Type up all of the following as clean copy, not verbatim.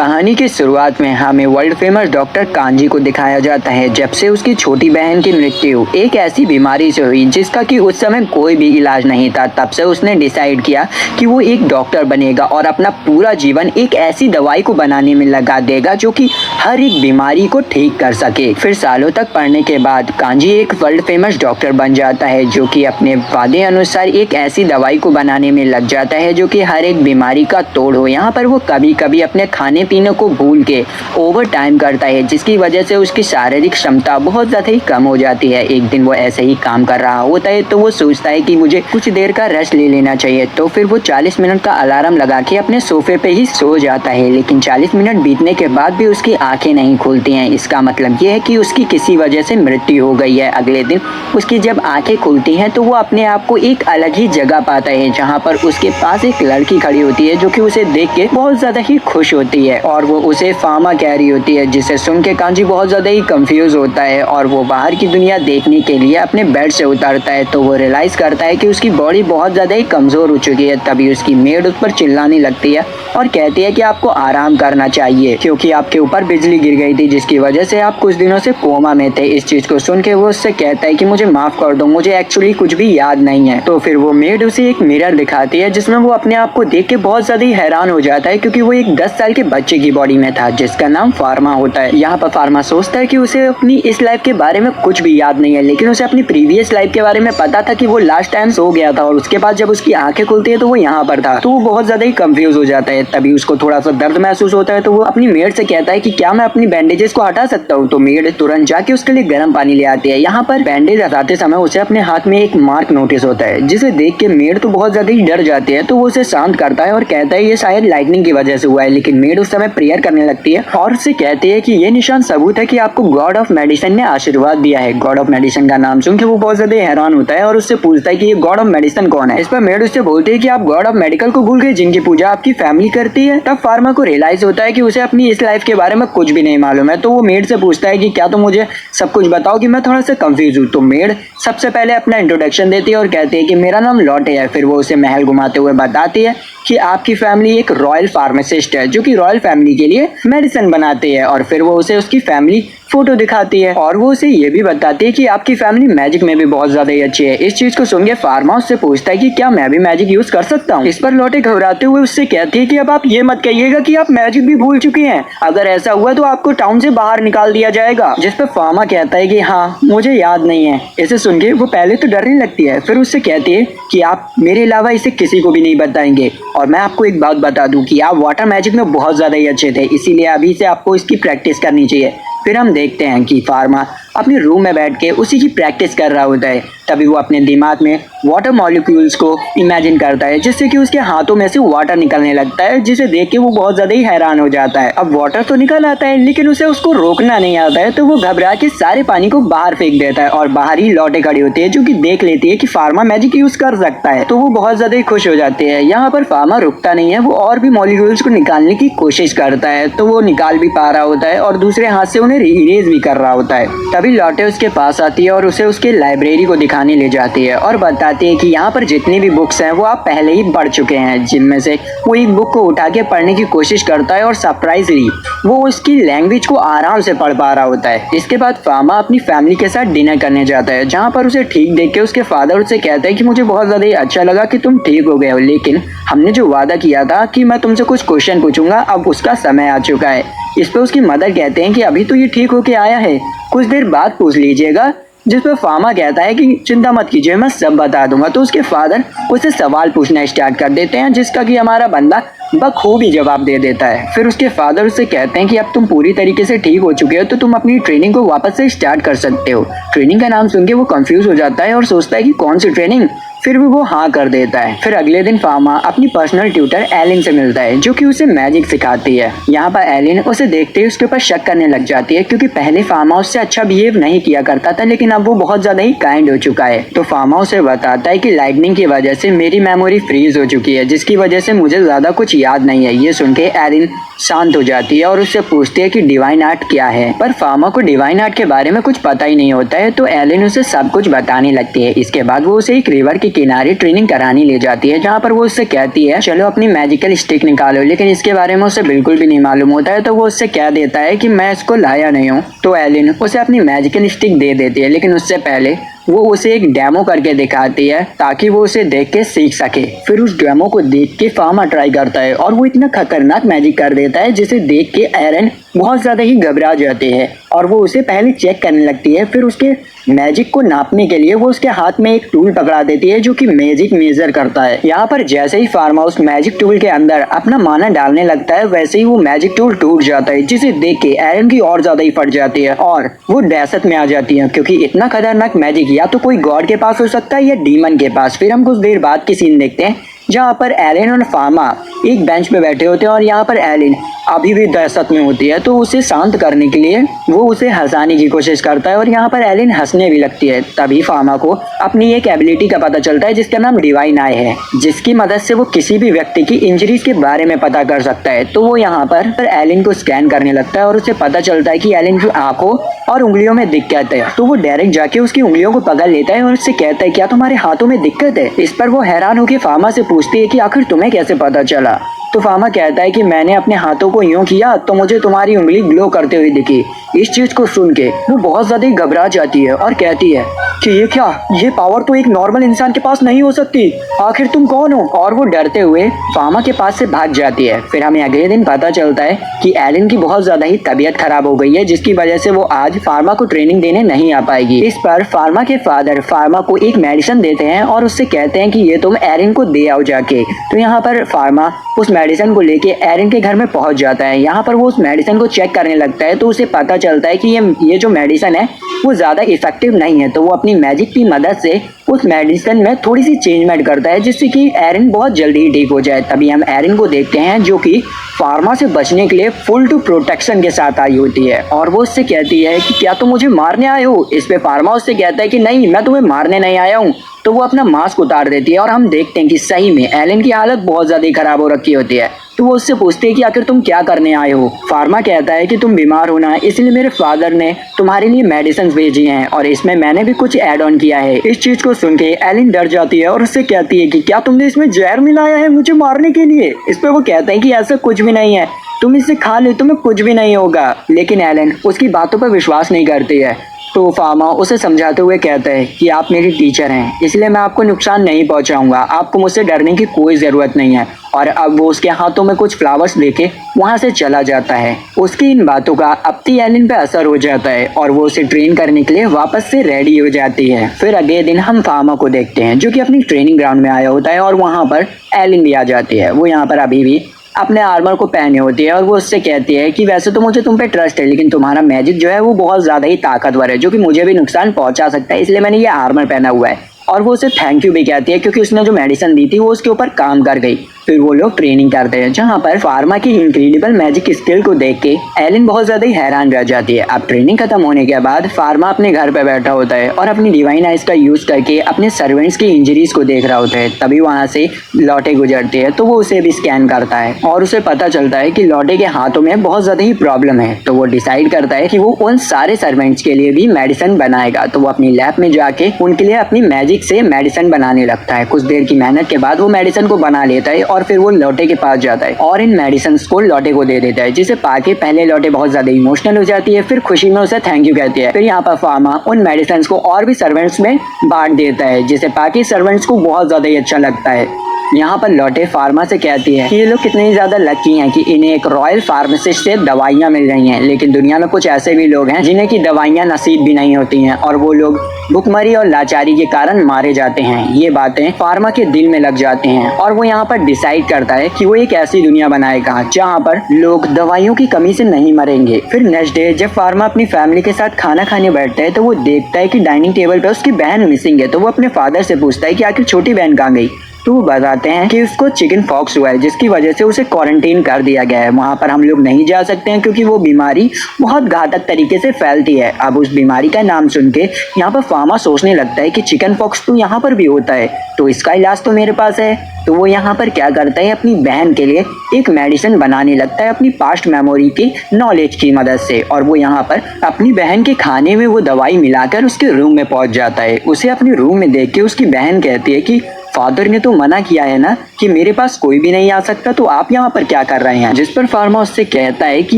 कहानी की शुरुआत में हमें वर्ल्ड फेमस डॉक्टर कांजी को दिखाया जाता है। जब से उसकी छोटी बहन की मृत्यु एक ऐसी बीमारी से हुई जिसका कि उस समय कोई भी इलाज नहीं था, तब से उसने डिसाइड किया कि वो एक डॉक्टर बनेगा और अपना पूरा जीवन एक ऐसी दवाई को बनाने में लगा देगा जो कि हर एक बीमारी को ठीक कर सके। फिर सालों तक पढ़ने के बाद कांजी एक वर्ल्ड फेमस डॉक्टर बन जाता है जो कि अपने वादे अनुसार एक ऐसी दवाई को बनाने में लग जाता है जो कि हर एक बीमारी का तोड़ हो। यहाँ पर वो कभी कभी अपने खाने पीने को भूल के ओवर टाइम करता है, जिसकी वजह से उसकी शारीरिक क्षमता बहुत ज़्यादा ही कम हो जाती है। एक दिन वो ऐसे ही काम कर रहा होता है तो वो सोचता है कि मुझे कुछ देर का रेस्ट ले लेना चाहिए, तो फिर वो 40 मिनट का अलार्म लगा के अपने सोफे पे ही सो जाता है। लेकिन 40 मिनट बीतने के बाद भी उसकी आंखें नहीं खुलती हैं। इसका मतलब ये है कि उसकी किसी वजह से मृत्यु हो गई है। अगले दिन उसकी जब आंखें खुलती हैं तो वो अपने आप को एक अलग ही जगह पाता है जहाँ पर उसके पास एक लड़की खड़ी होती है जो कि उसे देख के बहुत ज़्यादा ही खुश होती है और वो उसे फार्मा कह रही होती है, जिसे सुन के कांजी बहुत ज़्यादा ही कंफ्यूज होता है और वो बाहर की दुनिया देखने के लिए अपने बेड से उतरता है। तो वो रियलाइज़ करता है कि उसकी बॉडी बहुत ज़्यादा ही कमज़ोर हो चुकी है। तभी उसकी मेड उस पर चिल्लाने लगती है और कहती है कि आपको आराम करना चाहिए क्योंकि आपके ऊपर बिजली गिर गई थी जिसकी वजह से आप कुछ दिनों से कोमा में थे। इस चीज़ को सुन के वो उससे कहता है कि मुझे माफ़ कर दो, मुझे एक्चुअली कुछ भी याद नहीं है। तो फिर वो मेड उसे एक मिरर दिखाती है जिसमें वो अपने आप को देख के बहुत ज़्यादा ही हैरान हो जाता है क्योंकि वो एक 10 साल के बच्चे की बॉडी में था जिसका नाम फार्मा होता है। यहाँ पर फार्मा सोचता है कि उसे अपनी इस लाइफ के बारे में कुछ भी याद नहीं है, लेकिन उसे अपनी प्रीवियस लाइफ के बारे में पता था कि वो लास्ट टाइम सो गया था और उसके बाद जब उसकी आंखें खुलती है तो वो यहाँ पर था। तो वो बहुत ज्यादा ही कंफ्यूज हो जाता है। तभी उसको थोड़ा सा दर्द महसूस होता है तो वो अपनी मेड से कहता है कि क्या मैं अपनी बैंडेजेस को हटा सकता हूँ। तो मेड तुरंत जाके उसके लिए गर्म पानी ले आती है। यहाँ पर बैंडेज हटाते समय उसे अपने हाथ में एक मार्क नोटिस होता है जिसे देख के मेड तो बहुत ज्यादा ही डर जाती है। तो वो उसे शांत करता है और कहता है ये शायद लाइटनिंग की वजह से हुआ है। लेकिन मेड उस समय प्रेयर करने लगती है और उससे कहती है कि ये निशान सबूत है कि आपको गॉड ऑफ मेडिसिन ने आशीर्वाद दिया है। गॉड ऑफ मेडिसिन का नाम सुन के वो बहुत ज्यादा हैरान होता है और उससे पूछता है कि ये गॉड ऑफ मेडिसिन कौन है। इस पर मेड उससे बोलती है कि आप गॉड ऑफ मेडिकल को भूल गए जिनकी पूजा आपकी फैमिली करती है। तब फार्मा को रियलाइज होता है कि उसे अपनी इस लाइफ के बारे में कुछ भी नहीं मालूम है। तो वो मेड से पूछता है कि क्या तुम मुझे सब कुछ बताओ कि मैं थोड़ा सा कंफ्यूज हूँ। तो मेड सबसे पहले अपना इंट्रोडक्शन देती है और कहती है कि मेरा नाम लॉटे है। फिर वो उसे महल घुमाते हुए बताती है कि आपकी फैमिली एक रॉयल फार्मासिस्ट है जो कि रॉयल फैमिली के लिए मेडिसिन बनाती है। और फिर वो उसे उसकी फैमिली फोटो दिखाती है और वो उसे ये भी बताती है कि आपकी फैमिली मैजिक में भी बहुत ज्यादा ही अच्छी है। इस चीज को सुन के फार्मा उससे पूछता है कि क्या मैं भी मैजिक यूज कर सकता हूँ। इस पर लॉटे घबराते हुए उससे कहती है कि अब आप ये मत कहिएगा कि आप मैजिक भी भूल चुके हैं, अगर ऐसा हुआ तो आपको टाउन से बाहर निकाल दिया जाएगा। जिस पर फार्मा कहता है कि हाँ मुझे याद नहीं है। इसे सुन के वो पहले तो डरने लगती है, फिर उससे कहती है कि आप मेरे अलावा इसे किसी को भी नहीं बताएंगे। और मैं आपको एक बात बता दूं कि आप वाटर मैजिक में बहुत ज्यादा ही अच्छे थे, इसीलिए अभी से आपको इसकी प्रैक्टिस करनी चाहिए। फिर हम देखते हैं कि फार्मा अपने रूम में बैठ के उसी की प्रैक्टिस कर रहा होता है। तभी वो अपने दिमाग में वाटर मॉलिक्यूल्स को इमेजिन करता है जिससे कि उसके हाथों में से वाटर निकलने लगता है, जिसे देख के वो बहुत ज़्यादा ही हैरान हो जाता है। अब वाटर तो निकल आता है लेकिन उसे उसको रोकना नहीं आता है, तो वो घबरा के सारे पानी को बाहर फेंक देता है और बाहर ही लौटे खड़ी होती है जो कि देख लेती है कि फार्मा मैजिक यूज कर सकता है। तो वो बहुत ज़्यादा ही खुश हो जाती है। यहाँ पर फार्मा रुकता नहीं है, वो और भी मॉलिक्यूल्स को निकालने की कोशिश करता है। तो वो निकाल भी पा रहा होता है और दूसरे हाथ से उन्हें इरेज भी कर रहा होता है। तभी लौटे उसके पास आती है और उसे उसके लाइब्रेरी को दिखाने ले जाती है और बताती है कि यहाँ पर जितनी भी बुक्स हैं वो आप पहले ही पढ़ चुके हैं। जिनमें से वो एक बुक को उठा के पढ़ने की कोशिश करता है और सरप्राइजली वो उसकी लैंग्वेज को आराम से पढ़ पा रहा होता है। इसके बाद फार्मा अपनी फैमिली के साथ डिनर करने जाता है जहाँ पर उसे ठीक देख के उसके फादर उससे कहते हैं कि मुझे बहुत ज़्यादा ही अच्छा लगा कि तुम ठीक हो गए हो, लेकिन हमने जो वादा किया था कि मैं तुमसे कुछ क्वेश्चन पूछूंगा अब उसका समय आ चुका है। इस पर उसकी मदर कहते हैं कि अभी तो ये ठीक होके आया है, कुछ देर बाद पूछ लीजिएगा। जिस पर फार्मा कहता है कि चिंता मत कीजिए मैं सब बता दूंगा। तो उसके फादर उसे सवाल पूछना स्टार्ट कर देते हैं जिसका कि हमारा बंदा बखूबी जवाब दे देता है। फिर उसके फादर उससे कहते हैं कि अब तुम पूरी तरीके से ठीक हो चुके हो तो तुम अपनी ट्रेनिंग को वापस से स्टार्ट कर सकते हो। ट्रेनिंग का नाम सुन के वो कंफ्यूज हो जाता है और सोचता है कि कौन सी ट्रेनिंग, फिर भी वो हाँ कर देता है। फिर अगले दिन फार्मा अपनी पर्सनल ट्यूटर एलिन से मिलता है जो कि उसे मैजिक सिखाती है। यहाँ पर एलिन उसे देखते ही उसके ऊपर शक करने लग जाती है क्योंकि पहले फार्मा उससे अच्छा बिहेव नहीं किया करता था लेकिन अब वो बहुत ज्यादा ही काइंड हो चुका है। तो फार्मा उसे बताता है कि लाइटनिंग की वजह से मेरी मेमोरी फ्रीज हो चुकी है जिसकी वजह से मुझे ज्यादा कुछ याद नहीं है। ये सुन के एलिन शांत हो जाती है और उससे पूछती है कि डिवाइन आर्ट क्या है, पर फार्मा को डिवाइन आर्ट के बारे में कुछ पता ही नहीं होता है। तो एलिन उसे सब कुछ बताने लगती है। इसके बाद वो उसे एक रिवर के किनारे ट्रेनिंग कराने ले जाती है, जहाँ पर वो उससे कहती है चलो अपनी मैजिकल स्टिक निकालो, लेकिन इसके बारे में उसे बिल्कुल भी नहीं मालूम होता है। तो वो उससे कह देता है कि मैं इसको लाया नहीं हूँ। तो एलिन उसे अपनी मैजिकल स्टिक दे देती है, लेकिन उससे पहले वो उसे एक डेमो करके दिखाती है ताकि वो उसे देख के सीख सके। फिर उस डेमो को देख के फार्मा ट्राई करता है और वो इतना खतरनाक मैजिक कर देता है जिसे देख के एरन बहुत ज्यादा ही घबरा जाती है और वो उसे पहले चेक करने लगती है। फिर उसके मैजिक को नापने के लिए वो उसके हाथ में एक टूल पकड़ा देती है जो कि मैजिक मेजर करता है। यहाँ पर जैसे ही फार्मा उस मैजिक टूल के अंदर अपना माना डालने लगता है, वैसे ही वो मैजिक टूल टूट जाता है, जिसे देख के एरन की और ज्यादा ही फट जाती है और वो दहशत में आ जाती है, क्योंकि इतना खतरनाक मैजिक या तो कोई गॉड के पास हो सकता है या डीमन के पास। फिर हम कुछ देर बाद की सीन देखते हैं जहाँ पर एलिन और फार्मा एक बेंच पे बैठे होते हैं और यहाँ पर एलिन अभी भी दहशत में होती है। तो उसे शांत करने के लिए वो उसे हंसाने की कोशिश करता है और यहाँ पर एलिन हंसने भी लगती है। तभी फार्मा को अपनी एक एबिलिटी का पता चलता है जिसका नाम डिवाइन आई है, जिसकी मदद से वो किसी भी व्यक्ति की इंजरीज के बारे में पता कर सकता है। तो वो यहाँ पर एलिन को स्कैन करने लगता है और उसे पता चलता है कि एलिन की आंखों और उंगलियों में दिक्कत है। तो वो डायरेक्ट जाके उसकी उंगलियों को पकड़ लेता है और उससे कहता है क्या तुम्हारे हाथों में दिक्कत है। इस पर वो हैरान होकर फार्मा से पूछती है कि आखिर तुम्हें कैसे पता चला। तो फार्मा कहता है कि मैंने अपने हाथों को यूं किया तो मुझे तुम्हारी उंगली ग्लो करते हुए दिखी। इस चीज को सुन के वो बहुत ज्यादा घबरा जाती है और कहती है कि ये क्या, ये पावर तो एक नॉर्मल इंसान के पास नहीं हो सकती, आखिर तुम कौन हो। और वो डरते हुए फार्मा के पास से भाग जाती है। फिर हमें अगले दिन पता चलता है कि एलिन की बहुत ज्यादा ही तबीयत खराब हो गई है, जिसकी वजह से वो आज फार्मा को ट्रेनिंग देने नहीं आ पाएगी। इस पर फार्मा के फादर फार्मा को एक मेडिसिन देते हैं और उससे कहते हैं कि ये तुम एरिन को दे आओ जाके। तो यहाँ पर फार्मा उस मेडिसिन को लेके एरिन के घर में पहुंच जाता है। यहाँ पर वो उस मेडिसिन को चेक करने लगता है तो उसे पता चलता है कि ये जो मेडिसिन है वो ज्यादा इफेक्टिव नहीं है। तो वो अपनी मैजिक की मदद से उस मेडिसिन में थोड़ी सी चेंजमेंट करता है जिससे कि एरिन बहुत जल्दी ही ठीक हो जाए। तभी हम एरिन को देखते हैं जो कि फार्मा से बचने के लिए फुल टू प्रोटेक्शन के साथ आई होती है और वो उससे कहती है कि क्या तुम मुझे मारने आए हो। इस पे फार्मा उससे कहता है कि नहीं, मैं तुम्हें मारने नहीं आया हूँ। तो वो अपना मास्क उतार देती है और हम देखते हैं कि सही में एलिन की हालत बहुत ज्यादा खराब हो रखी होती है। तो वो उससे पूछते हैं कि आखिर तुम क्या करने आए हो। फार्मा कहता है कि तुम बीमार हो ना, इसलिए मेरे फादर ने तुम्हारे लिए मेडिसिन भेजी हैं और इसमें मैंने भी कुछ ऐड ऑन किया है। इस चीज को सुन के एलिन डर जाती है और उससे कहती है कि क्या तुमने इसमें जहर मिलाया है मुझे मारने के लिए। इस पे वो कहता है कि ऐसा कुछ भी नहीं है, तुम इसे खा ले, तुम्हें कुछ भी नहीं होगा। लेकिन एलिन उसकी बातों पर विश्वास नहीं करती है। तो फार्मा उसे समझाते हुए कहता है कि आप मेरी टीचर हैं, इसलिए मैं आपको नुकसान नहीं पहुंचाऊंगा, आपको मुझसे डरने की कोई ज़रूरत नहीं है। और अब वो उसके हाथों में कुछ फ्लावर्स लेके वहां से चला जाता है। उसकी इन बातों का अपनी एलिन पे असर हो जाता है और वो उसे ट्रेन करने के लिए वापस से रेडी हो जाती है। फिर अगले दिन हम फार्मा को देखते हैं जो कि अपनी ट्रेनिंग ग्राउंड में आया होता है और वहाँ पर एलिन भी आ जाती है। वो यहाँ पर अभी भी अपने आर्मर को पहने होती है और वो उससे कहती है कि वैसे तो मुझे तुम पे ट्रस्ट है, लेकिन तुम्हारा मैजिक जो है वो बहुत ज्यादा ही ताकतवर है जो कि मुझे भी नुकसान पहुंचा सकता है, इसलिए मैंने ये आर्मर पहना हुआ है। और वो उसे थैंक यू भी कहती है क्योंकि उसने जो मेडिसिन दी थी वो उसके ऊपर काम कर गई। फिर वो लोग ट्रेनिंग करते हैं जहाँ पर फार्मा की इनक्रेडिबल मैजिक स्किल को देख के एलिन बहुत ज्यादा ही हैरान रह जाती है। अब ट्रेनिंग खत्म होने के बाद फार्मा अपने घर पे बैठा होता है और अपनी डिवाइन आइज का यूज करके अपने सर्वेंट्स की इंजरीज को देख रहा होता है। तभी वहां से लॉटे गुजरती है तो वो उसे भी स्कैन करता है और उसे पता चलता है कि लॉटे के हाथों में बहुत ज्यादा ही प्रॉब्लम है। तो वो डिसाइड करता है कि वो उन सारे सर्वेंट्स के लिए भी मेडिसिन बनाएगा। तो वो अपनी लैब में जाके उनके लिए अपनी मैजिक से मेडिसिन बनाने लगता है। कुछ देर की मेहनत के बाद वो मेडिसिन को बना लेता है और फिर वो लॉटे के पास जाता है और इन मेडिसिन को लॉटे को दे देता है, जिसे पाके पहले लॉटे बहुत ज्यादा इमोशनल हो जाती है, फिर खुशी में उसे थैंक यू कहती है। फिर यहाँ पर फार्मा उन मेडिसिन को और भी सर्वेंट्स में बांट देता है, जिसे पाके सर्वेंट्स को बहुत ज्यादा ही अच्छा लगता है। यहाँ पर लॉटे फार्मा से कहती है कि ये लोग कितने ज्यादा लकी हैं कि इन्हें एक रॉयल फार्मासिस्ट से दवाइयाँ मिल रही हैं, लेकिन दुनिया में कुछ ऐसे भी लोग हैं जिन्हें की दवाइयाँ नसीब भी नहीं होती हैं और वो लोग भुखमरी और लाचारी के कारण मारे जाते हैं। ये बातें फार्मा के दिल में लग जाते हैं और वो यहाँ पर डिसाइड करता है कि वो एक ऐसी दुनिया बनाएगा जहाँ पर लोग दवाइयों की कमी से नहीं मरेंगे। फिर नेक्स्ट डे जब फार्मा अपनी फैमिली के साथ खाना खाने बैठता है तो वो देखता है कि डाइनिंग टेबल पे उसकी बहन मिसिंग है। तो वो अपने फादर से पूछता है कि आखिर छोटी बहन कहाँ गई। तो वो बताते हैं कि उसको चिकन पॉक्स हुआ है, जिसकी वजह से उसे क्वारंटीन कर दिया गया है। वहाँ पर हम लोग नहीं जा सकते हैं क्योंकि वो बीमारी बहुत घातक तरीके से फैलती है। अब उस बीमारी का नाम सुन के यहाँ पर फार्मा सोचने लगता है कि चिकन पॉक्स तो यहाँ पर भी होता है, तो इसका इलाज तो मेरे पास है। तो वो यहाँ पर क्या करता है, अपनी बहन के लिए एक मेडिसिन बनाने लगता है अपनी पास्ट मेमोरी की नॉलेज की मदद से। और वो यहाँ पर अपनी बहन के खाने में वो दवाई मिलाकर उसके रूम में पहुंच जाता है। उसे अपने रूम में देख के उसकी बहन कहती है कि फादर ने तो मना किया है ना कि मेरे पास कोई भी नहीं आ सकता, तो आप यहाँ पर क्या कर रहे हैं। जिस पर फार्मा उससे कहता है कि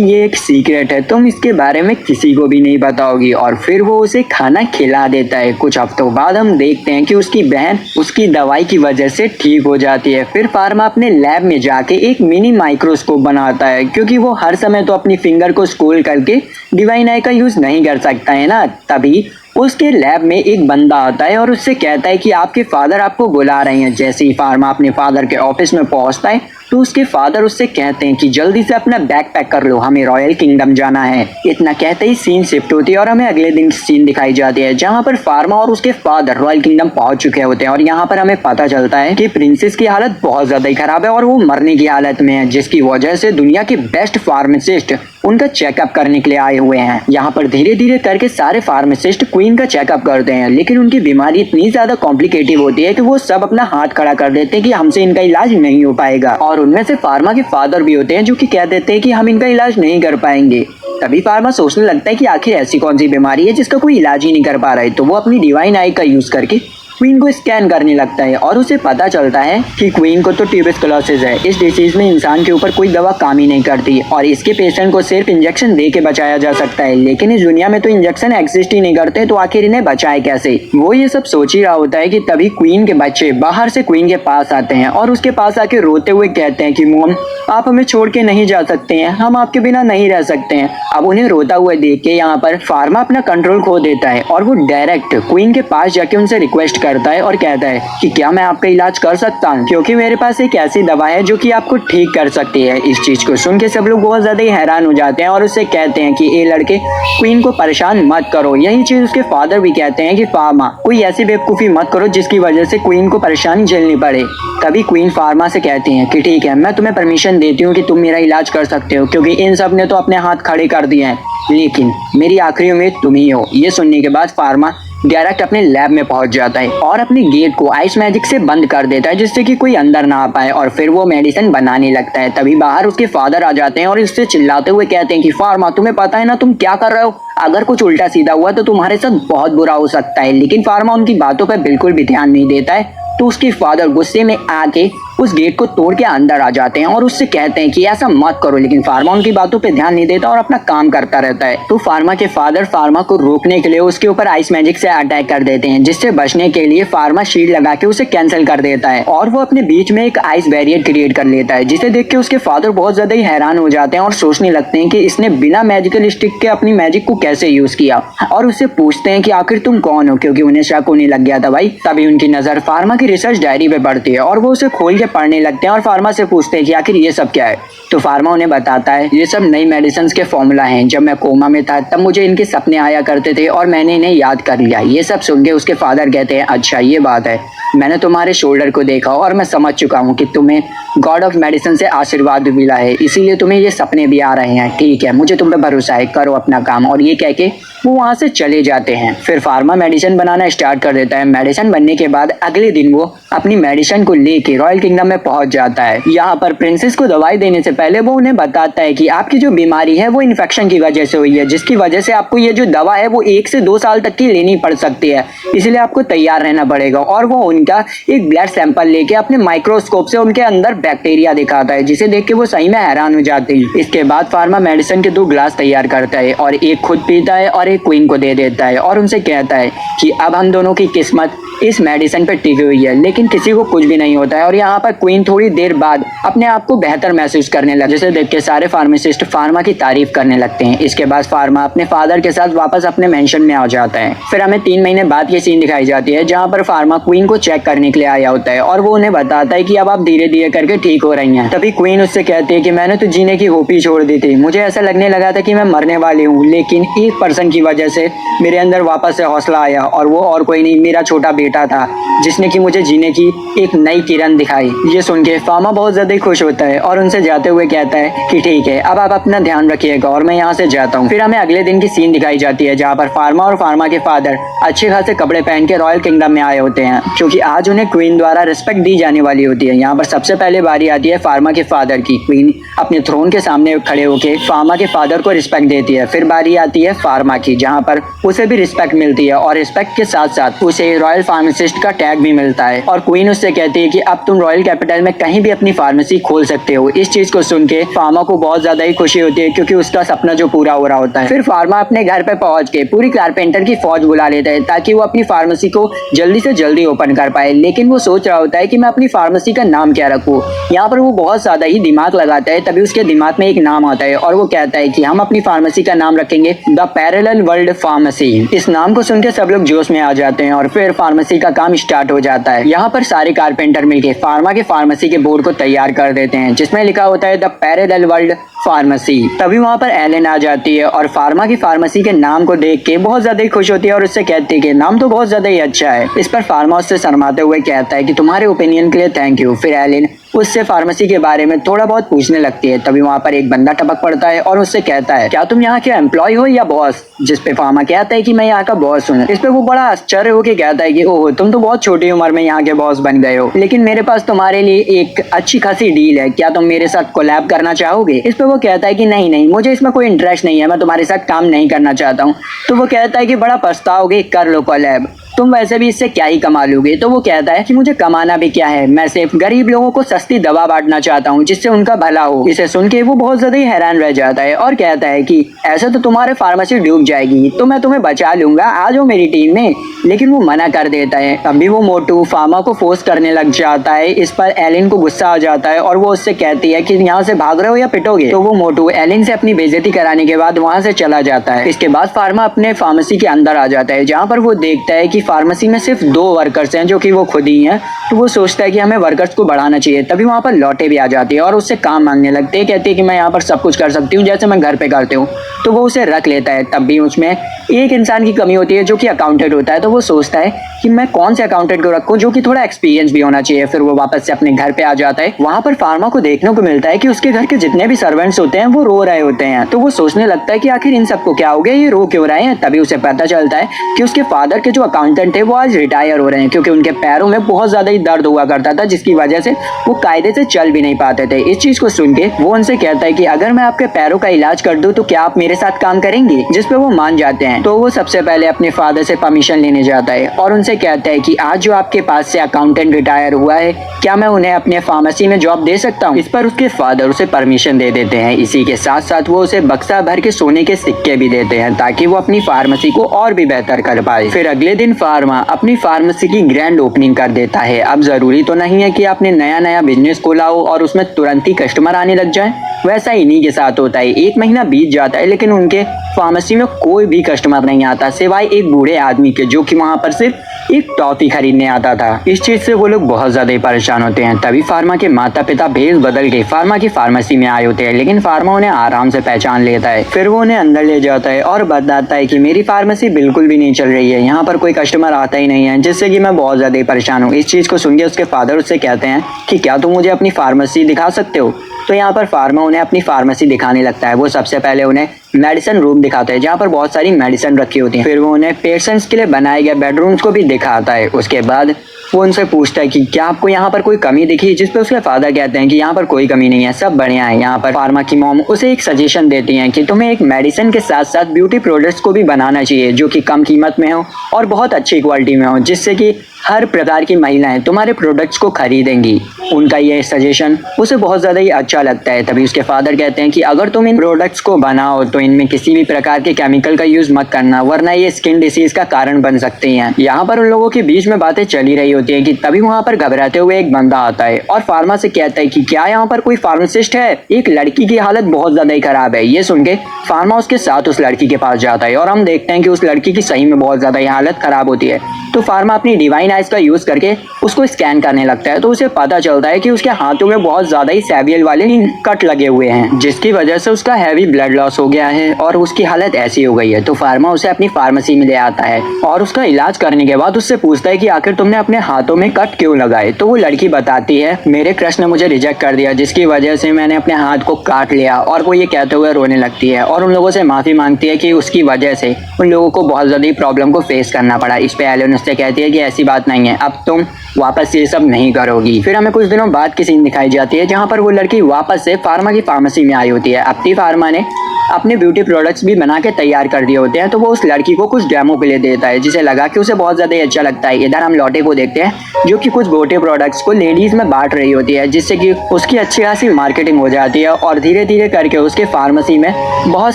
ये एक सीक्रेट है, तुम इसके बारे में किसी को भी नहीं बताओगी। और फिर वो उसे खाना खिला देता है। कुछ हफ्तों बाद हम देखते हैं कि उसकी बहन उसकी दवाई की वजह से ठीक हो जाती है। फिर फार्मा अपने लैब में जाके एक मिनी माइक्रोस्कोप बनाता है, क्योंकि वो हर समय तो अपनी फिंगर को स्क्रॉल करके डिवाइन आई का यूज नहीं कर सकता है ना। तभी उसके लैब में एक बंदा आता है और उससे कहता है कि आपके फादर आपको बुला रहे हैं। जैसे ही फार्मा अपने फादर के ऑफिस में पहुंचता है तो उसके फादर उससे कहते हैं कि जल्दी से अपना बैग पैक कर लो, हमें रॉयल किंगडम जाना है। इतना कहते ही सीन शिफ्ट होती है और हमें अगले दिन की सीन दिखाई जाती है, जहां पर फार्मा और उसके फादर रॉयल किंगडम पहुंच चुके होते हैं। और यहाँ पर हमें पता चलता है कि प्रिंसेस की हालत बहुत ज्यादा ही खराब है और वो मरने की हालत में है, जिसकी वजह से दुनिया के बेस्ट फार्मासिस्ट उनका चेकअप करने के लिए आए हुए हैं। यहाँ पर धीरे धीरे करके सारे फार्मासिस्ट क्वीन का चेकअप करते हैं, लेकिन उनकी बीमारी इतनी ज्यादा कॉम्प्लिकेटिव होती है कि वो सब अपना हाथ खड़ा कर देते हैं कि हमसे इनका इलाज नहीं हो पाएगा। और उनमें से फार्मा के फादर भी होते हैं जो कि कह देते हैं कि हम इनका इलाज नहीं कर पाएंगे। तभी फार्मा सोचने लगता है कि आखिर ऐसी कौन सी बीमारी है जिसका कोई इलाज ही नहीं कर पा रहा है। तो वो अपनी डिवाइन आई का यूज करके क्वीन को स्कैन करने लगता है और उसे पता चलता है कि क्वीन को तो ट्यूबरकुलोसिस है। इस डिसीज में इंसान के ऊपर कोई दवा काम ही नहीं करती और इसके पेशेंट को सिर्फ इंजेक्शन दे के बचाया जा सकता है। लेकिन इस दुनिया में तो इंजेक्शन एग्जिस्ट ही नहीं करते, तो आखिर इन्हें बचाए कैसे। वो ये सब सोच ही रहा होता है कि तभी क्वीन के बच्चे बाहर से क्वीन के पास आते हैं और उसके पास आके रोते हुए कहते हैं कि मॉम, आप हमें छोड़ के नहीं जा सकते हैं, हम आपके बिना नहीं रह सकते हैं। अब उन्हें रोता हुआ देख के यहाँ पर फार्मा अपना कंट्रोल खो देता है और वो डायरेक्ट क्वीन के पास जाके उनसे रिक्वेस्ट करता है और कहता है कि क्या मैं आपका इलाज कर सकता हूँ, क्योंकि मेरे पास एक ऐसी दवा है जो कि आपको ठीक कर सकती है। इस चीज को सुन के सब लोग बहुत ज्यादा ही हैरान हो जाते हैं और उससे कहते हैं कि ये लड़के क्वीन को परेशान मत करो। यही चीज उसके फादर भी कहते हैं कि फार्मा, कोई ऐसी बेवकूफी मत करो जिसकी वजह से क्वीन को परेशानी झेलनी पड़े। तभी क्वीन फार्मा से कहती है कि ठीक है, मैं तुम्हें परमिशन देती हूँ कि तुम मेरा इलाज कर सकते हो, क्योंकि इन सब ने तो अपने हाथ खड़े कर दिए हैं, लेकिन मेरी आखिरी उम्मीद तुम ही हो। ये सुनने के बाद फार्मा डायरेक्ट अपने लैब में पहुंच जाता है और अपने गेट को आइस मैजिक से बंद कर देता है, जिससे कि कोई अंदर ना आ पाए। और फिर वो मेडिसिन बनाने लगता है। तभी बाहर उसके फादर आ जाते हैं और इससे चिल्लाते हुए कहते हैं कि फार्मा, तुम्हें पता है ना तुम क्या कर रहे हो, अगर कुछ उल्टा सीधा हुआ तो तुम्हारे साथ बहुत बुरा हो सकता है। लेकिन फार्मा उनकी बातों पर बिल्कुल भी ध्यान नहीं देता है। तो उसके फादर गुस्से में आके उस गेट को तोड़ के अंदर आ जाते हैं और उससे कहते हैं कि ऐसा मत करो, लेकिन फार्मा उनकी बातों पे ध्यान नहीं देता और अपना काम करता रहता है। तो फार्मा के फादर फार्मा को रोकने के लिए उसके ऊपर आइस मैजिक से अटैक कर देते हैं, जिससे बचने के लिए फार्मा शील्ड लगा के उसे कैंसिल कर देता है और वो अपने बीच में एक आइस बैरियर क्रिएट कर लेता है, जिसे देख के उसके फादर बहुत ज्यादा ही हैरान हो जाते हैं और सोचने लगते हैं कि इसने बिना मैजिकल स्टिक के अपनी मैजिक को कैसे यूज किया, और उससे पूछते हैं कि आखिर तुम कौन हो, क्योंकि उन्हें शक होने लग गया था भाई। तभी उनकी नजर फार्मा की रिसर्च डायरी पे पड़ती है और वो उसे खोल के पढ़ने लगते हैं और फार्मा से पूछते हैं कि आखिर ये सब क्या है। तो फार्मा उन्हें बताता है ये सब नई मेडिसिन के फॉर्मूला हैं, जब मैं कोमा में था तब मुझे इनके सपने आया करते थे और मैंने इन्हें याद कर लिया। ये सब सुन के उसके फादर कहते हैं अच्छा ये बात है, मैंने तुम्हारे शोल्डर को देखा और मैं समझ चुका हूँ कि तुम्हें गॉड ऑफ मेडिसिन से आशीर्वाद मिला है, इसीलिए तुम्हें ये सपने भी आ रहे हैं। ठीक है, मुझे तुम पे भरोसा है, करो अपना काम। और ये कह के वो वहाँ से चले जाते हैं। फिर फार्मा मेडिसिन बनाना स्टार्ट कर देता है। मेडिसिन बनने के बाद अगले दिन वो अपनी मेडिसिन को लेके रॉयल किंगडम में पहुंच जाता है। यहाँ पर प्रिंसेस को दवाई देने से पहले वो उन्हें बताता है कि आपकी जो बीमारी है वो इन्फेक्शन की वजह से हुई है, जिसकी वजह से आपको ये जो दवा है वो 1 से 2 साल तक की लेनी पड़ सकती है, इसलिए आपको तैयार रहना पड़ेगा। और वो उनका एक ब्लड सैंपल लेके अपने माइक्रोस्कोप से उनके अंदर बैक्टीरिया दिखाता है, जिसे देख के वो सही में हैरान हो जाते हैं। इसके बाद फार्मा मेडिसिन के 2 ग्लास तैयार करता है और एक खुद पीता है और एक क्वीन को दे देता है और उनसे कहता है कि अब हम दोनों की किस्मत इस मेडिसिन पर टिकी हुई है, लेकिन किसी को कुछ भी नहीं होता है। और यहाँ पर क्वीन थोड़ी देर बाद अपने आप को बेहतर महसूस करने लगे, जिसे देख के सारे फार्मासिस्ट फार्मा की तारीफ करने लगते हैं। इसके बाद फार्मा अपने फादर के साथ वापस अपने मेंशन में आ जाता है। फिर हमें 3 महीने बाद ये सीन दिखाई जाती है, जहाँ पर फार्मा क्वीन को चेक करने के लिए आया होता है और वो उन्हें बताता है कि अब आप धीरे धीरे करके ठीक हो रही हैं। तभी क्वीन उससे कहती है कि मैंने तो जीने की होप ही छोड़ दी थी, मुझे ऐसा लगने लगा था कि मैं मरने वाली हूँ, लेकिन एक पर्सन की वजह से मेरे अंदर वापस से हौसला आया और वो और कोई नहीं, मेरा छोटा बेटा था जिसने कि मुझे जीने की एक नई किरण दिखाई। ये सुन के फार्मा बहुत ज्यादा खुश होता है और उनसे जाते हुए कहता है कि ठीक है, अब आप अपना ध्यान रखिएगा और मैं यहाँ से जाता हूँ। फिर हमें अगले दिन की सीन दिखाई जाती है जहाँ पर फार्मा और फार्मा के फादर अच्छे खासे कपड़े पहन के रॉयल किंगडम में आए होते हैं, क्योंकि आज उन्हें क्वीन द्वारा रिस्पेक्ट दी जाने वाली होती है। यहाँ पर सबसे पहले बारी आती है फार्मा के फादर की। क्वीन अपने थ्रोन के सामने खड़े होकर फार्मा के फादर को रिस्पेक्ट देती है। फिर बारी आती है फार्मा की, जहाँ पर उसे भी रिस्पेक्ट मिलती है और रिस्पेक्ट के साथ साथ उसे रॉयल फार्मासिस्ट का टैग भी मिलता है। और क्वीन उससे कहती है कि अब तुम रॉयल कैपिटल में कहीं भी अपनी फार्मेसी खोल सकते हो। इस चीज को सुन के फार्मा को बहुत ज्यादा ही खुशी होती है, क्योंकि उसका सपना जो पूरा हो रहा होता है। फिर फार्मा अपने घर पे पहुंच के पूरी कारपेंटर की फौज बुला लेता है ताकि वो अपनी फार्मेसी को जल्दी से जल्दी ओपन कर पाए। लेकिन वो सोच रहा होता है कि मैं अपनी फार्मेसी का नाम क्या रखूं। यहाँ पर वो बहुत ज्यादा ही दिमाग लगाता है, तभी उसके दिमाग में एक नाम आता है और वो कहता है कि हम अपनी फार्मेसी का नाम रखेंगे द पैरेलल वर्ल्ड फार्मेसी। इस नाम को सुनकर सब लोग जोश में आ जाते हैं और फिर फार्मेसी का काम स्टार्ट हो जाता है। यहाँ पर सारे कारपेंटर मिलकर फार्मा के फार्मेसी के बोर्ड को तैयार कर देते हैं, जिसमें लिखा होता है द पैरेलल वर्ल्ड फार्मेसी। तभी वहाँ पर एलेन आ जाती है और फार्मा की फार्मेसी के नाम को देख के बहुत ज्यादा ही खुश होती है और उससे कहती है कि नाम तो बहुत ज्यादा ही अच्छा है। इस पर फार्मा उससे शर्माते हुए कहता है कि तुम्हारे ओपिनियन के लिए थैंक यू। फिर एलेन उससे फार्मेसी के बारे में थोड़ा बहुत पूछने लगती है। तभी वहाँ पर एक बंदा टपक पड़ता है और उससे कहता है, क्या तुम यहाँ के एम्प्लॉय हो या बॉस? जिस पे फार्मा कहता है कि मैं यहाँ का बॉस हूँ। इस पे वो बड़ा आश्चर्य होकर कहता है कि ओह, तुम तो बहुत छोटी उम्र में यहाँ के बॉस बन गए हो, लेकिन मेरे पास तुम्हारे लिए एक अच्छी खासी डील है, क्या तुम मेरे साथ कोलैब करना चाहोगे? इस पे वो कहता है कि नहीं नहीं, मुझे इसमें कोई इंटरेस्ट नहीं है, मैं तुम्हारे साथ काम नहीं करना चाहता हूँ। तो वो कहता है कि बड़ा पछताओगे, कर लो कोलैब, तुम वैसे भी इससे क्या ही कमा लोगे। तो वो कहता है कि मुझे कमाना भी क्या है, मैं सिर्फ गरीब लोगों को सस्ती दवा बांटना चाहता हूँ जिससे उनका भला हो। इसे सुन के वो बहुत ज्यादा ही हैरान रह जाता है और कहता है कि ऐसा तो तुम्हारे फार्मेसी डूब जाएगी, तो मैं तुम्हें बचा लूंगा, आ जाओ मेरी टीम में। लेकिन वो मना कर देता है। अभी वो मोटू फार्मा को फोर्स करने लग जाता है। इस पर एलिन को गुस्सा आ जाता है और वो उससे कहती है कि यहाँ से भाग रहे हो या पिटोगे। तो वो मोटू एलिन से अपनी बेइज्जती कराने के बाद वहाँ से चला जाता है। इसके बाद फार्मा अपने फार्मेसी के अंदर आ जाता है, जहाँ पर वो देखता है कि फार्मेसी में सिर्फ 2 वर्कर्स हैं जो कि वो खुद ही हैं। तो वो सोचता है कि हमें वर्कर्स को बढ़ाना चाहिए। तभी वहाँ पर लौटे भी आ जाती है और उससे काम मांगने लगते हैं, कहती है कि मैं यहाँ पर सब कुछ कर सकती हूँ जैसे मैं घर पे करती हूँ। तो वो उसे रख लेता है। तब भी उसमें एक इंसान की कमी होती है जो कि अकाउंटेंट होता है। तो वो सोचता है कि मैं कौन से अकाउंटेंट को रखूं जो कि थोड़ा एक्सपीरियंस भी होना चाहिए। फिर वो वापस से अपने घर पे आ जाता है। वहाँ पर फार्मा को देखने को मिलता है कि उसके घर के जितने भी सर्वेंट्स होते हैं वो रो रहे होते हैं। तो वो सोचने लगता है कि आखिर इन सबको क्या हो गया, ये रो क्यों रहे हैं। तभी उसे पता चलता है कि उसके फादर के जो अकाउंटेंट थे वो आज रिटायर हो रहे हैं, क्योंकि उनके पैरों में बहुत ज्यादा ही दर्द हुआ करता था, जिसकी वजह से वो कायदे से चल भी नहीं पाते थे। इस चीज को सुन के वो उनसे कहता है कि अगर मैं आपके पैरों का इलाज कर दूं तो क्या आप मेरे साथ काम करेंगे? जिस पे वो मान जाते हैं। तो वो सबसे पहले अपने फादर से परमिशन लेने जाता है और उनसे कहता है कि आज जो आपके पास से अकाउंटेंट रिटायर हुआ है, क्या मैं उन्हें अपने फार्मेसी में जॉब दे सकता हूँ? इस पर उसके फादर उसे परमिशन दे देते हैं। इसी के साथ साथ वो उसे बक्सा भर के सोने के सिक्के भी देते हैं ताकि वो अपनी फार्मेसी को और भी बेहतर कर पाए। फिर अगले दिन फार्मा अपनी फार्मेसी की ग्रैंड ओपनिंग कर देता है। अब जरूरी तो नहीं है कि आपने नया नया बिजनेस खोला हो और उसमें तुरंत ही कस्टमर आने लग जाए। वैसा इन्हीं के साथ होता है। 1 महीना बीत जाता है लेकिन उनके फार्मेसी में कोई भी कस्टमर नहीं आता, सिवाय एक बूढ़े आदमी के जो कि वहाँ पर सिर्फ एक टॉफी खरीदने आता था। इस चीज से वो लोग बहुत ज्यादा ही परेशान होते हैं। तभी फार्मा के माता पिता भेष बदल के फार्मा की फार्मेसी में आए होते हैं, लेकिन फार्मा उन्हें आराम से पहचान लेता है। फिर वो उन्हें अंदर ले जाता है और बताता है कि मेरी फार्मेसी बिल्कुल भी नहीं चल रही है, यहाँ पर कोई कस्टमर आता ही नहीं है, जिससे कि मैं बहुत ज्यादा ही परेशान हूँ। इस चीज को सुन के उसके फादर उससे कहते हैं कि क्या तुम मुझे अपनी फार्मेसी दिखा सकते हो? तो यहाँ पर फार्मा उन्हें अपनी फार्मेसी दिखाने लगता है। वो सबसे पहले उन्हें मेडिसिन रूम दिखाता है जहाँ पर बहुत सारी मेडिसिन रखी होती हैं। फिर वो उन्हें पेशेंट्स के लिए बनाए गए बेडरूम्स को भी दिखाता है। उसके बाद वो उनसे पूछता है कि क्या आपको यहाँ पर कोई कमी दिखी? जिस पे उसके फादर कहते हैं कि यहाँ पर कोई कमी नहीं है, सब बढ़िया है। यहाँ पर फार्मा की मॉम उसे एक सजेशन देती हैं कि तुम्हें एक मेडिसिन के साथ साथ ब्यूटी प्रोडक्ट्स को भी बनाना चाहिए जो कि कम कीमत में हो और बहुत अच्छी क्वालिटी में हो, जिससे कि हर प्रकार की महिलाएं तुम्हारे प्रोडक्ट्स को खरीदेंगी। उनका ये सजेशन उसे बहुत ज़्यादा ही अच्छा लगता है। तभी उसके फादर कहते हैं कि अगर तुम इन प्रोडक्ट्स को बनाओ तो इनमें किसी भी प्रकार के केमिकल का यूज़ मत करना, वरना ये स्किन डिसीज का कारण बन सकती हैं। यहाँ पर उन लोगों के बीच में बातें चली रही होती है कि तभी वहाँ पर घबराते हुए एक बंदा आता है और फार्मा से कहता है कि क्या यहाँ पर कोई फार्मासिस्ट है? एक लड़की की हालत बहुत ज़्यादा ही खराब है। ये सुन के फार्मा उसके साथ उस लड़की के पास जाता है और हम देखते हैं कि उस लड़की की सही में बहुत ज़्यादा ही हालत खराब होती है। तो फार्मा अपनी डिवाइन आइज का यूज करके उसको स्कैन करने लगता है। तो उसे पता चलता है कि उसके हाथों में बहुत ज्यादा ही सेवियल वाले कट लगे हुए हैं, जिसकी वजह से उसका हैवी ब्लड लॉस हो गया है और उसकी हालत ऐसी हो गई है। तो फार्मा उसे अपनी फार्मेसी में ले आता है और उसका इलाज करने के बाद उससे पूछता है कि आखिर तुमने अपने हाथों में कट क्यों लगाए। तो वो लड़की बताती है, मेरे क्रश ने मुझे रिजेक्ट कर दिया, जिसकी वजह से मैंने अपने हाथ को काट लिया। और वो ये कहते हुए रोने लगती है और उन लोगों से माफी मांगती है कि उसकी वजह से उन लोगों को बहुत ज्यादा प्रॉब्लम को फेस करना पड़ा। इस पे एलन उससे कहती है कि ऐसी बात नहीं है, अब तुम वापस ये सब नहीं करोगी। फिर हमें कुछ दिनों बाद की सीन दिखाई जाती है जहाँ पर वो लड़की वापस से फार्मा की फार्मेसी में आई होती है। अब फार्मा ने अपने ब्यूटी प्रोडक्ट्स भी बना के तैयार कर दिए होते हैं। तो वो उस लड़की को कुछ डेमो के लिए देता है, जिसे लगा कि उसे बहुत ज्यादा अच्छा लगता है। इधर हम लॉटे को देखते हैं जो कि कुछ ब्यूटी प्रोडक्ट्स को लेडीज में बांट रही होती है, जिससे कि उसकी अच्छी खासी मार्केटिंग हो जाती है और धीरे धीरे करके उसके फार्मेसी में बहुत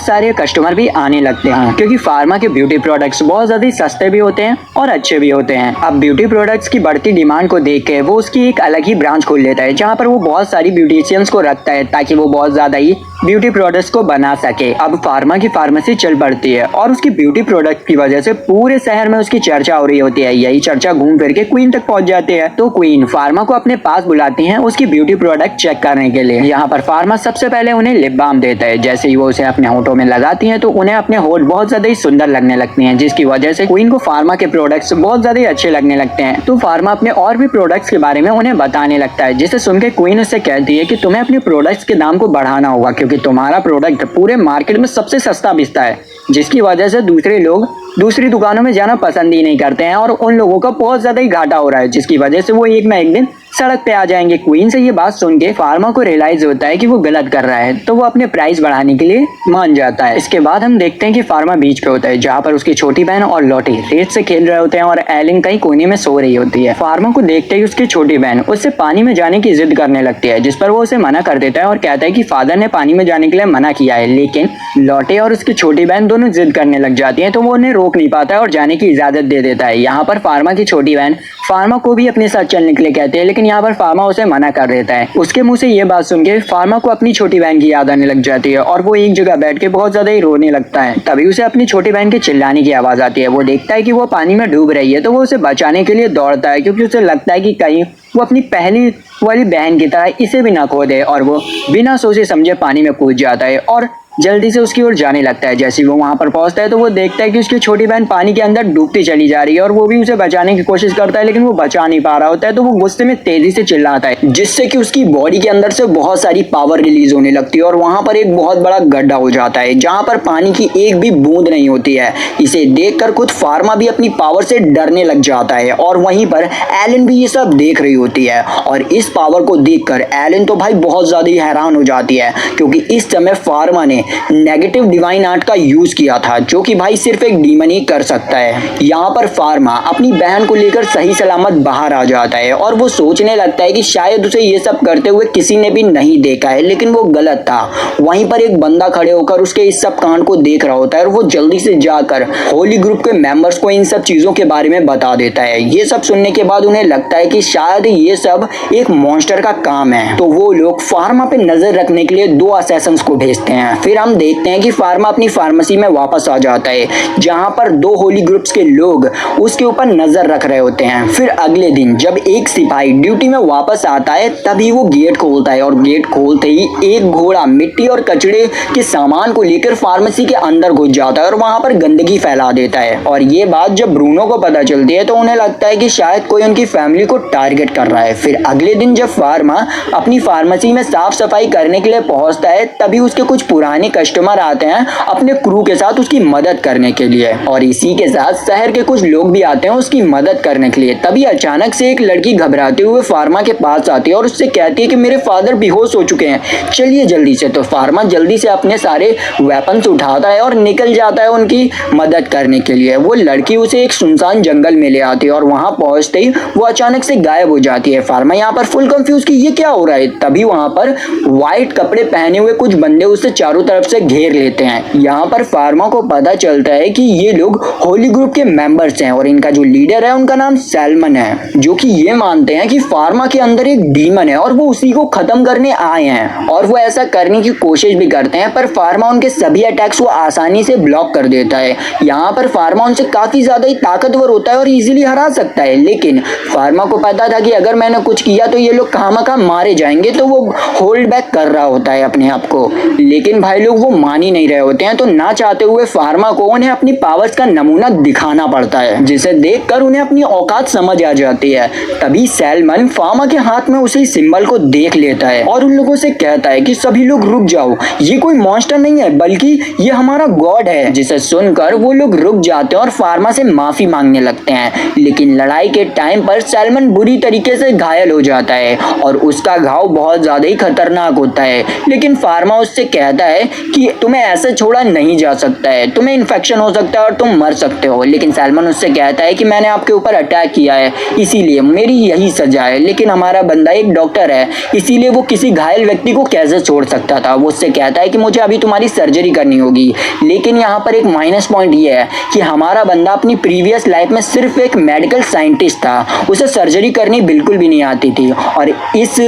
सारे कस्टमर भी आने लगते हैं, क्योंकि फार्मा के ब्यूटी प्रोडक्ट्स बहुत ज्यादा सस्ते भी होते हैं और अच्छे भी होते हैं। अब ब्यूटी प्रोडक्ट्स की बढ़ती डिमांड को देख के वो उसकी एक अलग ही ब्रांच खोल लेता है, जहाँ पर वो बहुत सारी ब्यूटिशियंस को रखता है ताकि वो बहुत ज्यादा ही ब्यूटी प्रोडक्ट्स को बना सके। अब फार्मा की फार्मेसी चल पड़ती है और उसकी ब्यूटी प्रोडक्ट की वजह से पूरे शहर में उसकी चर्चा हो रही होती है। यही चर्चा घूम फिर के क्वीन तक पहुंच जाती है। तो क्वीन फार्मा को अपने पास बुलाती है उसकी ब्यूटी प्रोडक्ट चेक करने के लिए। यहाँ पर फार्मा सबसे पहले उन्हें लिप बाम देता है। जैसे ही वो उसे अपने होठों में लगाती है तो उन्हें अपने होठ बहुत ज्यादा ही सुंदर लगने लगती हैं, जिसकी वजह से क्वीन को फार्मा के प्रोडक्ट्स बहुत ज्यादा ही अच्छे लगने लगते हैं। तो फार्मा अपने और भी प्रोडक्ट्स के बारे में उन्हें बताने लगता है, जिसे सुनकर क्वीन उससे कहती है कि तुम्हें अपने प्रोडक्ट्स के दाम को बढ़ाना होगा, क्योंकि तुम्हारा प्रोडक्ट पूरे मार्केट में सबसे सस्ता बिकता है, जिसकी वजह से दूसरे लोग दूसरी दुकानों में जाना पसंद ही नहीं करते हैं और उन लोगों का बहुत ज्यादा ही घाटा हो रहा है, जिसकी वजह से वो एक ना एक दिन सड़क पे आ जाएंगे। क्वीन से ये बात सुन के फार्मा को रियलाइज होता है कि वो गलत कर रहा है, तो वो अपने प्राइस बढ़ाने के लिए मान जाता है। इसके बाद हम देखते हैं कि फार्मा बीच पे होता है, जहाँ पर उसकी छोटी बहन और लॉटी रेत से खेल रहे होते हैं और एलिन कहीं कोने में सो रही होती है। फार्मा को देखते ही उसकी छोटी बहन उससे पानी में जाने की जिद करने लगती है, जिस पर वो उसे मना कर देता है और कहता है कि फादर ने पानी में जाने के लिए मना किया है। लेकिन लॉटी और उसकी छोटी बहन दोनों जिद करने लग जाती है, तो वो उन्हें रोक नहीं पाता है और जाने की इजाजत दे देता है। यहाँ पर फार्मा की छोटी बहन फार्मा को भी अपने साथ चलने के लिए कहते हैं, लेकिन यहाँ पर फार्मा उसे मना कर देता है। उसके मुंह से ये बात सुन के फार्मा को अपनी छोटी बहन की याद आने लग जाती है और वो एक जगह बैठ के बहुत ज्यादा ही रोने लगता है। तभी उसे अपनी छोटी बहन के चिल्लाने की आवाज आती है। वो देखता है कि वो पानी में डूब रही है, तो वो उसे बचाने के लिए दौड़ता है, क्योंकि उसे लगता है कि कहीं वो अपनी पहली वाली बहन की तरह इसे भी ना खो दे। और वो बिना सोचे समझे पानी में कूद जाता है और जल्दी से उसकी ओर जाने लगता है। जैसे ही वो वहां पर पहुंचता है तो वो देखता है कि उसकी छोटी बहन पानी के अंदर डूबती चली जा रही है और वो भी उसे बचाने की कोशिश करता है, लेकिन वो बचा नहीं पा रहा होता है। तो वो गुस्से में तेजी से चिल्लाता है, जिससे कि उसकी बॉडी के अंदर से बहुत सारी पावर रिलीज होने लगती है और वहां पर एक बहुत बड़ा गड्ढा हो जाता है, जहां पर पानी की एक भी बूंद नहीं होती है। इसे देखकर खुद फार्मा भी अपनी पावर से डरने लग जाता है और वहीं पर एलन भी ये सब देख रही होती है। और इस पावर को देखकर एलन तो भाई बहुत ज्यादा ही हैरान हो जाती है, क्योंकि इस समय फार्मा ने नेगेटिव डिवाइन आर्ट का यूज किया था, जो कि भाई सिर्फ एक डीमन ही कर सकता है। यहाँ पर फार्मा अपनी बहन को लेकर सही सलामत बाहर आ जाता है और वो सोचने लगता है कि शायद उसे ये सब करते हुए किसी ने भी नहीं देखा है, लेकिन वो गलत था। वहीं पर एक बंदा खड़े होकर उसके इस सब कांड को देख रहा होता है और वो जल्दी से जाकर होली ग्रुप के मेंबर्स को इन सब चीजों के बारे में बता देता है। ये सब सुनने के बाद उन्हें लगता है कि शायद ये सब एक मॉन्स्टर का काम है, तो वो लोग फार्मा पे नजर रखने के लिए 2 असैसिन्स को भेजते हैं। फिर हम देखते हैं कि फार्मा अपनी फार्मेसी में वापस आ जाता है, जहां पर 2 होली ग्रुप्स के लोग उसके ऊपर नजर रख रहे होते हैं। फिर अगले दिन जब एक सिपाही ड्यूटी में वापस आता है, तभी वो गेट खोलता है और गेट खोलते ही एक घोड़ा मिट्टी और कचड़े के सामान को लेकर फार्मेसी के अंदर घुस जाता है और वहां पर गंदगी फैला देता है। और ये बात जब ब्रूनो को पता चलती है तो उन्हें लगता है कि शायद कोई उनकी फैमिली को टारगेट कर रहा है। फिर अगले दिन जब फार्मा अपनी फार्मेसी में साफ सफाई करने के लिए पहुंचता है, तभी उसके कुछ पुराने कस्टमर आते हैं अपने क्रू के साथ उसकी मदद करने के लिए, और इसी के साथ शहर के कुछ लोग भी आते हैं उसकी मदद करने के लिए। तभी अचानक से एक लड़की घबराते हुए फार्मा के पास आती है और उससे कहती है कि मेरे फादर बेहोश हो चुके हैं, चलिए जल्दी से। तो फार्मा जल्दी से अपने सारे वेपन्स उठाता है और निकल जाता है उनकी मदद करने के लिए। वो लड़की उसे एक सुनसान जंगल में ले आती है और वहां पहुंचते ही वो अचानक से गायब हो जाती है। फार्मा यहाँ पर फुल कंफ्यूज कि ये क्या हो रहा है। तभी वहां पर व्हाइट कपड़े पहने हुए कुछ बंदे उससे चारों तरफ से घेर लेते हैं। यहाँ पर फार्मा को पता चलता है कि ये लोग होली ग्रुप के मेंबर्स हैं और इनका जो लीडर है उनका नाम सैलमन है, जो कि ये मानते हैं कि फार्मा के अंदर एक डीमन है और वो उसी को खत्म करने आए हैं और वो ऐसा करने की कोशिश भी करते हैं, पर फार्मा उनके सभी अटैक्स को आसानी से ब्लॉक कर देता है। यहाँ पर फार्मा उनसे काफी ज्यादा ही ताकतवर होता है और इजीली हरा सकता है, लेकिन फार्मा को पता था कि अगर मैंने कुछ किया तो ये लोग खामखा मारे जाएंगे, तो वो होल्ड बैक कर रहा होता है अपने आप को। लेकिन भाई लोग वो मान ही नहीं रहे होते हैं, तो ना चाहते हुए फार्मा को उन्हें अपनी पावर्स का नमूना दिखाना पड़ता है, जिसे देखकर उन्हें अपनी औकात समझ आ जाती है। तभी सैलमन फार्मा के हाथ में उसी सिंबल को देख लेता है और उन लोगों से कहता है कि सभी लोग रुक जाओ, ये कोई मॉन्स्टर नहीं है बल्कि ये हमारा गॉड है। जिसे सुनकर वो लोग रुक जाते हैं और फार्मा से माफी मांगने लगते हैं। लेकिन लड़ाई के टाइम पर सैलमन बुरी तरीके से घायल हो जाता है और उसका घाव बहुत ज्यादा ही खतरनाक होता है। लेकिन फार्मा उससे कहता है कि तुम्हें ऐसे छोड़ा नहीं जा सकता है, तुम्हें इन्फेक्शन हो सकता है और तुम मर सकते हो। लेकिन सैलमन उससे कहता है कि मैंने आपके ऊपर अटैक किया है, इसीलिए मेरी यही सजा है। लेकिन हमारा बंदा एक डॉक्टर है, इसीलिए वो किसी घायल व्यक्ति को कैसे छोड़ सकता था। वो उससे कहता है कि मुझे अभी तुम्हारी सर्जरी करनी होगी। लेकिन यहाँ पर एक माइनस पॉइंट ये है कि हमारा बंदा अपनी प्रीवियस लाइफ में सिर्फ एक मेडिकल साइंटिस्ट था, उसे सर्जरी करनी बिल्कुल भी नहीं आती थी और इस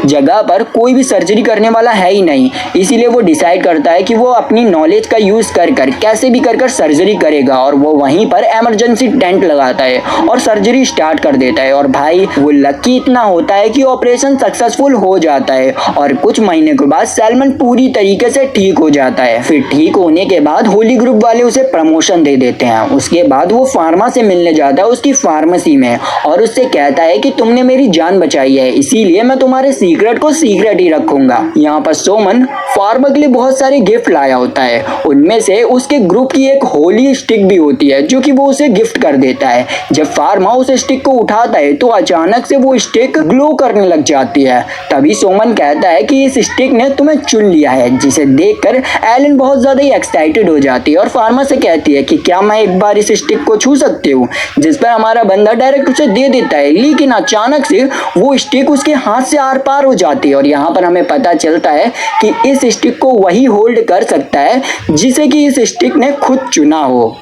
जगह पर कोई भी सर्जरी करने वाला है ही नहीं। इसीलिए वो डिसाइड करता है कि वो अपनी नॉलेज का यूज कर कैसे भी कर सर्जरी करेगा और वो वहीं पर इमरजेंसी टेंट लगाता है और सर्जरी स्टार्ट कर देता है। और भाई वो लकी इतना होता है कि ऑपरेशन सक्सेसफुल हो जाता है और कुछ महीने के बाद सैलमन पूरी तरीके से ठीक हो जाता है। फिर ठीक होने के बाद होली ग्रुप वाले उसे प्रमोशन दे देते हैं। उसके बाद वो फार्मा से मिलने जाता है उसकी फार्मेसी में और उससे कहता है कि तुमने मेरी जान बचाई है, इसीलिए मैं तुम्हारे सीक्रेट को सीक्रेट ही रखूंगा। यहाँ पर सोमन फार्मा के लिए बहुत सारे गिफ्ट लाया होता है, उनमें से उसके ग्रुप की एक होली स्टिक भी होती है जो कि वो उसे गिफ्ट कर देता है। जब फार्मा उस स्टिक को उठाता है तो अचानक से वो स्टिक ग्लो करने लग जाती है। तभी सोमन कहता है कि इस स्टिक ने तुम्हें चुन लिया है, जिसे देखकर एलन बहुत ज्यादा ही एक्साइटेड हो जाती है और फार्मा से कहती है कि क्या मैं एक बार इस स्टिक को छू सकती हूँ, जिस पर हमारा बंदा डायरेक्ट उसे दे देता है। लेकिन अचानक से वो स्टिक उसके हाथ से आर पार हो जाती है और यहाँ पर हमें पता चलता है कि इस स्टिक को वही होल्ड कर सकता है जिसे कि इस स्टिक ने खुद चुना हो।